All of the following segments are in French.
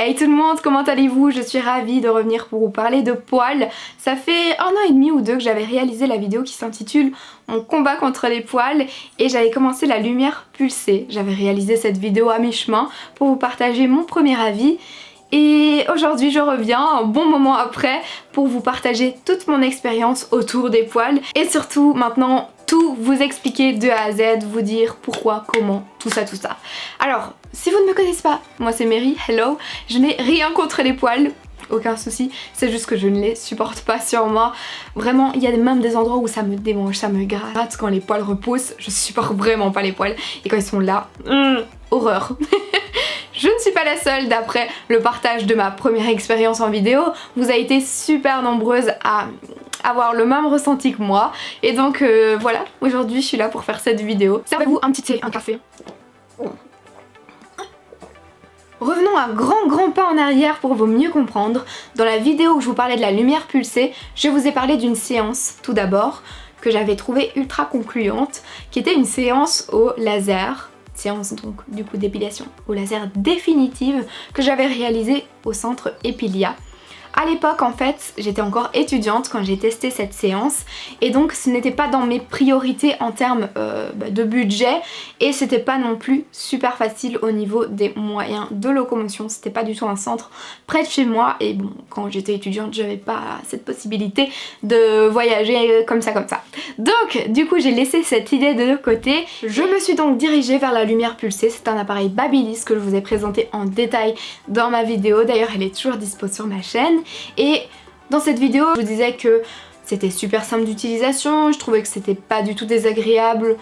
Hey tout le monde, comment allez-vous? Je suis ravie de revenir pour vous parler de poils. Ça fait 1 an et demi ou 2 que j'avais réalisé la vidéo qui s'intitule Mon combat contre les poils et j'avais commencé la lumière pulsée. J'avais réalisé cette vidéo à mi-chemin pour vous partager mon premier avis. Et aujourd'hui je reviens un bon moment après pour vous partager toute mon expérience autour des poils et surtout maintenant tout vous expliquer de A à Z, vous dire pourquoi, comment, tout ça. Alors, si vous ne me connaissez pas, moi c'est Mary, hello, je n'ai rien contre les poils, aucun souci, c'est juste que je ne les supporte pas sur moi. Vraiment, il y a même des endroits où ça me démange, ça me gratte quand les poils repoussent, je supporte vraiment pas les poils. Et quand ils sont là, horreur. Je ne suis pas la seule, d'après le partage de ma première expérience en vidéo, vous avez été super nombreuses à avoir le même ressenti que moi. Et donc voilà, aujourd'hui je suis là pour faire cette vidéo. Servez-vous un petit thé, un café. Revenons un grand pas en arrière pour vous mieux comprendre. Dans la vidéo où je vous parlais de la lumière pulsée, je vous ai parlé d'une séance tout d'abord que j'avais trouvée ultra concluante, qui était une séance au laser. Séance donc du coup d'épilation au laser définitive que j'avais réalisée au centre Epilia. À l'époque en fait j'étais encore étudiante quand j'ai testé cette séance et donc ce n'était pas dans mes priorités en termes de budget et c'était pas non plus super facile au niveau des moyens de locomotion, c'était pas du tout un centre près de chez moi et bon quand j'étais étudiante j'avais pas cette possibilité de voyager comme ça. Donc du coup j'ai laissé cette idée de côté, je me suis donc dirigée vers la lumière pulsée, c'est un appareil Babyliss que je vous ai présenté en détail dans ma vidéo, d'ailleurs elle est toujours dispo sur ma chaîne. Et dans cette vidéo, je vous disais que c'était super simple d'utilisation, je trouvais que c'était pas du tout désagréable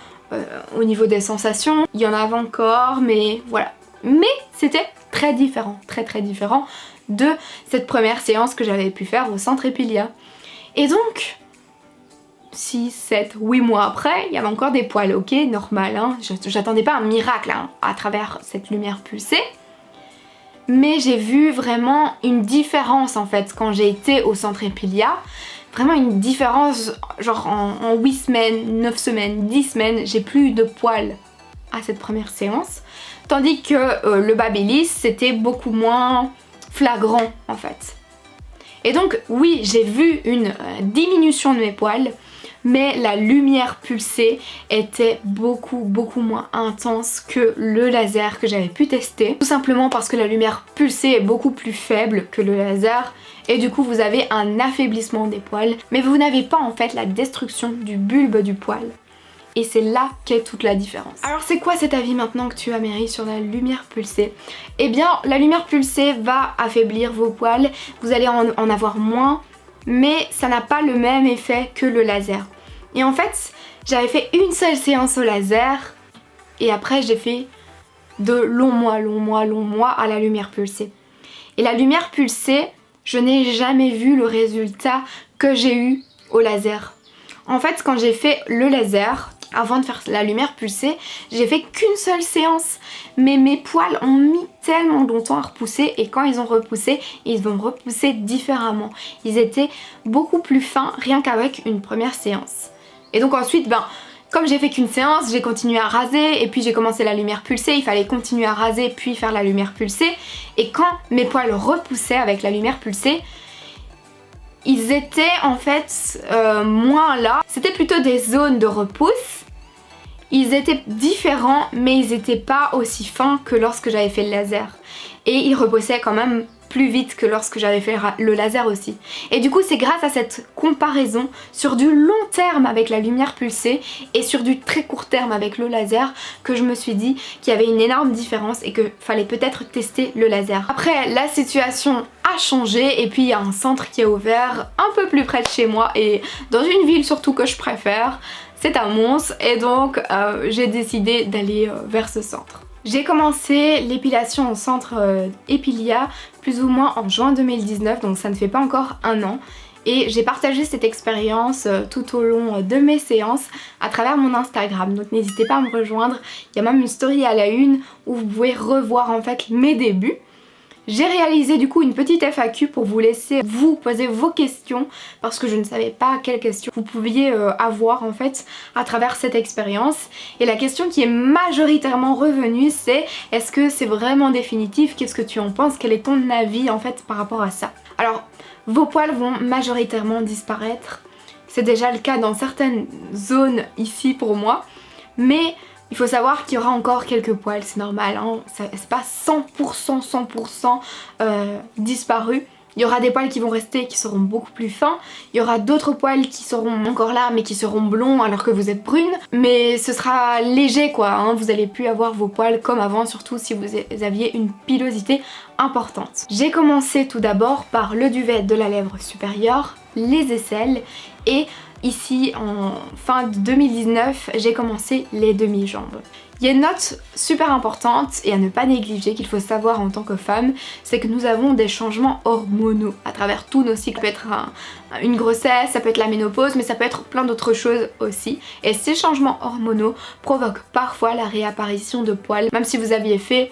au niveau des sensations. Il y en avait encore, mais voilà. Mais c'était très différent, très différent de cette première séance que j'avais pu faire au centre Epilia. Et donc, 6, 7, 8 mois après, il y avait encore des poils, ok, normal, hein. J'attendais pas un miracle hein, à travers cette lumière pulsée. Mais j'ai vu vraiment une différence en fait quand j'ai été au centre Epilia. Vraiment une différence genre en 8 semaines, 9 semaines, 10 semaines, j'ai plus eu de poils à cette première séance. Tandis que le Babyliss c'était beaucoup moins flagrant en fait. Et donc oui j'ai vu une diminution de mes poils. Mais la lumière pulsée était beaucoup moins intense que le laser que j'avais pu tester. Tout simplement parce que la lumière pulsée est beaucoup plus faible que le laser et du coup vous avez un affaiblissement des poils. Mais vous n'avez pas en fait la destruction du bulbe du poil. Et c'est là qu'est toute la différence. Alors c'est quoi cet avis maintenant que tu as Mary sur la lumière pulsée? Eh bien la lumière pulsée va affaiblir vos poils, vous allez en avoir moins, mais ça n'a pas le même effet que le laser. Et en fait, j'avais fait une seule séance au laser et après j'ai fait de longs mois à la lumière pulsée. Et la lumière pulsée, je n'ai jamais vu le résultat que j'ai eu au laser. En fait, quand j'ai fait le laser, avant de faire la lumière pulsée, j'ai fait qu'une seule séance. Mais mes poils ont mis tellement longtemps à repousser et quand ils ont repoussé, ils vont repousser différemment. Ils étaient beaucoup plus fins rien qu'avec une première séance. Et donc ensuite, comme j'ai fait qu'une séance, j'ai continué à raser et puis j'ai commencé la lumière pulsée, il fallait continuer à raser puis faire la lumière pulsée. Et quand mes poils repoussaient avec la lumière pulsée, ils étaient en fait moins là. C'était plutôt des zones de repousse. Ils étaient différents mais ils n'étaient pas aussi fins que lorsque j'avais fait le laser. Et ils repoussaient quand même plus vite que lorsque j'avais fait le laser aussi. Et du coup c'est grâce à cette comparaison sur du long terme avec la lumière pulsée et sur du très court terme avec le laser que je me suis dit qu'il y avait une énorme différence et qu'il fallait peut-être tester le laser. Après la situation a changé et puis il y a un centre qui est ouvert un peu plus près de chez moi et dans une ville surtout que je préfère, c'est à Mons et donc j'ai décidé d'aller vers ce centre. J'ai commencé l'épilation au centre Epilia plus ou moins en juin 2019, donc ça ne fait pas encore 1 an. Et j'ai partagé cette expérience tout au long de mes séances à travers mon Instagram. Donc n'hésitez pas à me rejoindre, il y a même une story à la une où vous pouvez revoir en fait mes débuts. J'ai réalisé du coup une petite FAQ pour vous laisser vous poser vos questions parce que je ne savais pas quelles questions vous pouviez avoir en fait à travers cette expérience. Et la question qui est majoritairement revenue c'est: est-ce que c'est vraiment définitif? Qu'est-ce que tu en penses? Quel est ton avis en fait par rapport à ça? Alors, vos poils vont majoritairement disparaître. C'est déjà le cas dans certaines zones ici pour moi, mais il faut savoir qu'il y aura encore quelques poils, c'est normal, hein. C'est pas 100% disparu. Il y aura des poils qui vont rester, qui seront beaucoup plus fins. Il y aura d'autres poils qui seront encore là, mais qui seront blonds alors que vous êtes brune. Mais ce sera léger quoi, hein. Vous allez plus avoir vos poils comme avant, surtout si vous aviez une pilosité importante. J'ai commencé tout d'abord par le duvet de la lèvre supérieure, les aisselles et ici en fin 2019 j'ai commencé les demi-jambes. Il y a une note super importante et à ne pas négliger qu'il faut savoir en tant que femme, c'est que nous avons des changements hormonaux à travers tous nos cycles. Ça peut être une grossesse, ça peut être la ménopause, mais ça peut être plein d'autres choses aussi. Et ces changements hormonaux provoquent parfois la réapparition de poils, même si vous aviez fait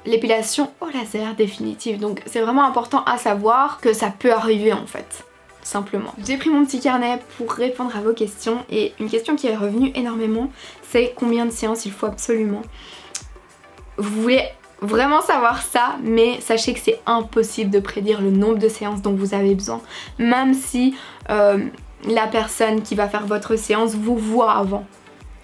l'épilation au laser définitive. Donc c'est vraiment important à savoir que ça peut arriver en fait. Simplement. J'ai pris mon petit carnet pour répondre à vos questions et une question qui est revenue énormément, c'est combien de séances il faut absolument. Vous voulez vraiment savoir ça, mais sachez que c'est impossible de prédire le nombre de séances dont vous avez besoin, même si la personne qui va faire votre séance vous voit avant.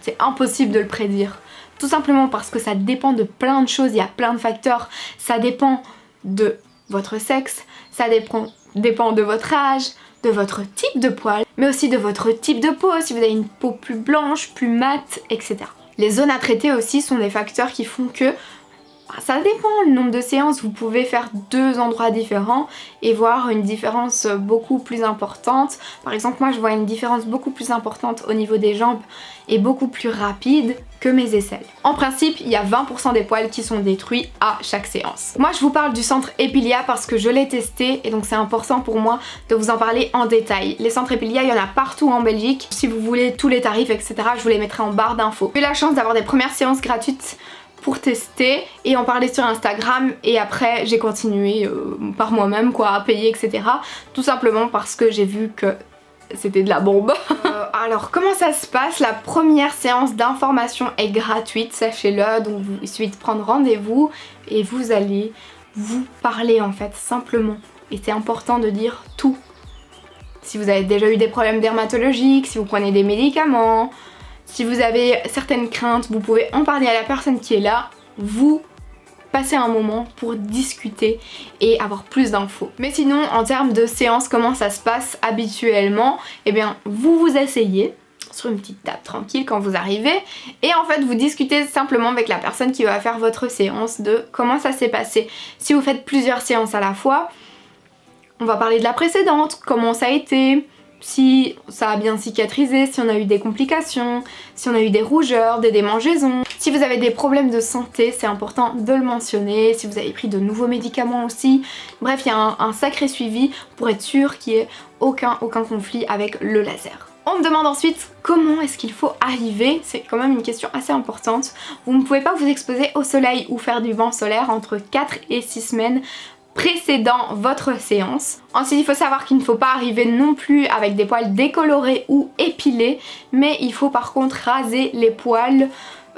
C'est impossible de le prédire. Tout simplement parce que ça dépend de plein de choses, il y a plein de facteurs. Ça dépend de votre sexe, ça dépend de votre âge, de votre type de poils, mais aussi de votre type de peau, si vous avez une peau plus blanche, plus mate, etc. Les zones à traiter aussi sont des facteurs qui font que ça dépend le nombre de séances, vous pouvez faire 2 endroits différents et voir une différence beaucoup plus importante. Par exemple moi je vois une différence beaucoup plus importante au niveau des jambes et beaucoup plus rapide que mes aisselles. En principe il y a 20% des poils qui sont détruits à chaque séance. Moi je vous parle du centre Epilia parce que je l'ai testé et donc c'est important pour moi de vous en parler en détail. Les centres Epilia il y en a partout en Belgique. Si vous voulez tous les tarifs etc je vous les mettrai en barre d'infos. J'ai eu la chance d'avoir des premières séances gratuites pour tester et en parler sur Instagram et après j'ai continué par moi-même quoi à payer etc. Tout simplement parce que j'ai vu que c'était de la bombe. Alors comment ça se passe? La première séance d'information est gratuite, sachez-le, donc il suffit de prendre rendez-vous et vous allez vous parler en fait simplement. Et c'est important de dire tout. Si vous avez déjà eu des problèmes dermatologiques, si vous prenez des médicaments, si vous avez certaines craintes, vous pouvez en parler à la personne qui est là, vous passez un moment pour discuter et avoir plus d'infos. Mais sinon, en termes de séance, comment ça se passe habituellement? Eh bien, vous vous asseyez sur une petite table tranquille quand vous arrivez et en fait vous discutez simplement avec la personne qui va faire votre séance de comment ça s'est passé. Si vous faites plusieurs séances à la fois, on va parler de la précédente, comment ça a été, si ça a bien cicatrisé, si on a eu des complications, si on a eu des rougeurs, des démangeaisons. Si vous avez des problèmes de santé, c'est important de le mentionner, si vous avez pris de nouveaux médicaments aussi. Bref, il y a un sacré suivi pour être sûr qu'il n'y ait aucun conflit avec le laser. On me demande ensuite comment est-ce qu'il faut arriver, c'est quand même une question assez importante. Vous ne pouvez pas vous exposer au soleil ou faire du bain solaire entre 4 et 6 semaines précédant votre séance. Ensuite il faut savoir qu'il ne faut pas arriver non plus avec des poils décolorés ou épilés, mais il faut par contre raser les poils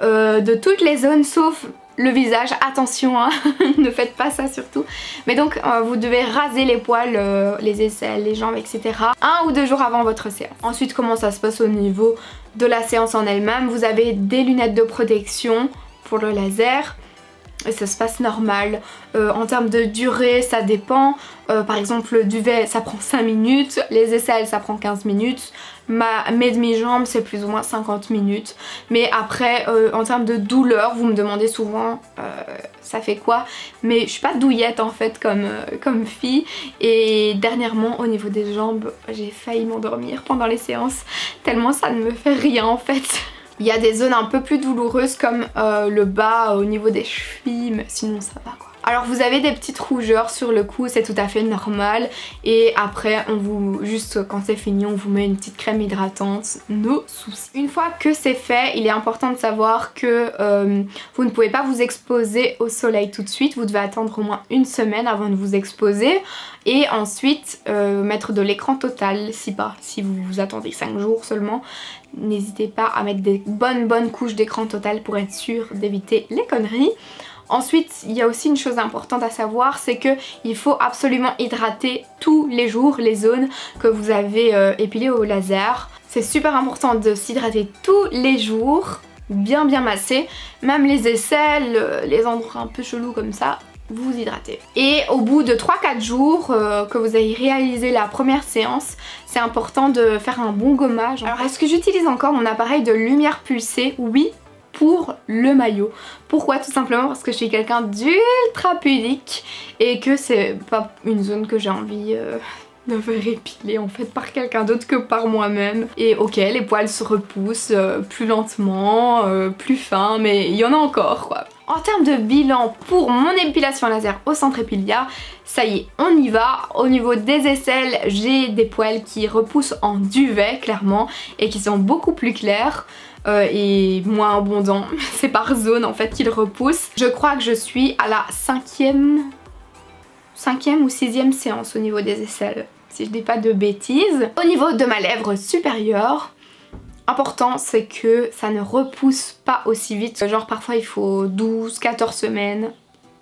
de toutes les zones sauf le visage. Attention hein, ne faites pas ça surtout. Mais donc vous devez raser les poils, les aisselles, les jambes etc. 1 ou 2 jours avant votre séance. Ensuite comment ça se passe au niveau de la séance en elle-même? Vous avez des lunettes de protection pour le laser. Et ça se passe normal. En termes de durée, ça dépend. Par exemple, le duvet, ça prend 5 minutes. Les aisselles, ça prend 15 minutes. Mes demi-jambes, c'est plus ou moins 50 minutes. Mais après, en termes de douleur, vous me demandez souvent ça fait quoi? Mais je suis pas douillette en fait comme fille. Et dernièrement, au niveau des jambes, j'ai failli m'endormir pendant les séances. Tellement ça ne me fait rien en fait. Il y a des zones un peu plus douloureuses comme le bas au niveau des chevilles, mais sinon ça va quoi. Alors vous avez des petites rougeurs sur le cou, c'est tout à fait normal. Et après juste quand c'est fini, on vous met une petite crème hydratante, no soucis. Une fois que c'est fait, il est important de savoir que vous ne pouvez pas vous exposer au soleil tout de suite. Vous devez attendre au moins une semaine avant de vous exposer. Et ensuite mettre de l'écran total si vous attendez 5 jours seulement. N'hésitez pas à mettre des bonnes couches d'écran total pour être sûr d'éviter les conneries. Ensuite, il y a aussi une chose importante à savoir, c'est qu'il faut absolument hydrater tous les jours les zones que vous avez épilées au laser. C'est super important de s'hydrater tous les jours, bien masser, même les aisselles, les endroits un peu chelous comme ça. Vous hydratez. Et au bout de 3-4 jours que vous avez réalisé la première séance, c'est important de faire un bon gommage. Alors est-ce que j'utilise encore mon appareil de lumière pulsée? Oui, pour le maillot. Pourquoi? Tout simplement parce que je suis quelqu'un d'ultra pudique et que c'est pas une zone que j'ai envie de faire épiler en fait par quelqu'un d'autre que par moi-même. Et ok, les poils se repoussent plus lentement, plus fins, mais il y en a encore quoi. En termes de bilan pour mon épilation laser au centre Epilia, ça y est, on y va. Au niveau des aisselles, j'ai des poils qui repoussent en duvet clairement et qui sont beaucoup plus clairs. Et moins abondants. C'est par zone en fait qu'ils repoussent. Je crois que je suis à la 5e ou 6e séance au niveau des aisselles, si je dis pas de bêtises. Au niveau de ma lèvre supérieure, important c'est que ça ne repousse pas aussi vite. Genre parfois il faut 12-14 semaines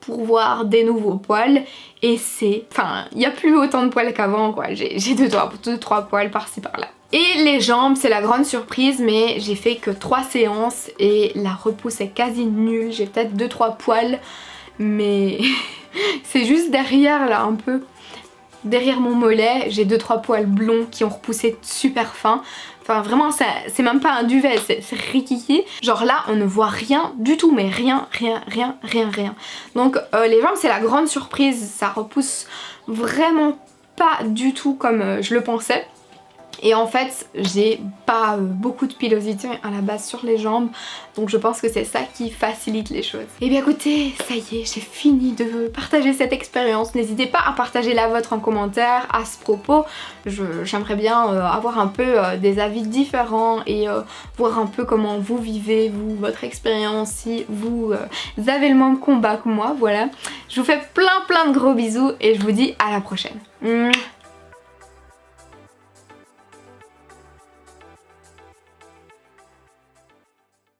pour voir des nouveaux poils et c'est... Enfin, il n'y a plus autant de poils qu'avant quoi. J'ai 2-3 poils par-ci par-là. Et les jambes, c'est la grande surprise, mais j'ai fait que 3 séances et la repousse est quasi nulle. J'ai peut-être 2-3 poils, mais c'est juste derrière là un peu. Derrière mon mollet, j'ai 2-3 poils blonds qui ont repoussé super fin. Enfin vraiment, c'est même pas un duvet, c'est rikiki. Genre là, on ne voit rien du tout, mais rien. Donc les jambes, c'est la grande surprise. Ça repousse vraiment pas du tout comme je le pensais. Et en fait, j'ai pas beaucoup de pilosité à la base sur les jambes, donc je pense que c'est ça qui facilite les choses. Et bien écoutez, ça y est, j'ai fini de partager cette expérience. N'hésitez pas à partager la vôtre en commentaire à ce propos. J'aimerais bien avoir un peu des avis différents et voir un peu comment vous vivez, vous, votre expérience, si vous avez le même combat que moi, voilà. Je vous fais plein de gros bisous et je vous dis à la prochaine.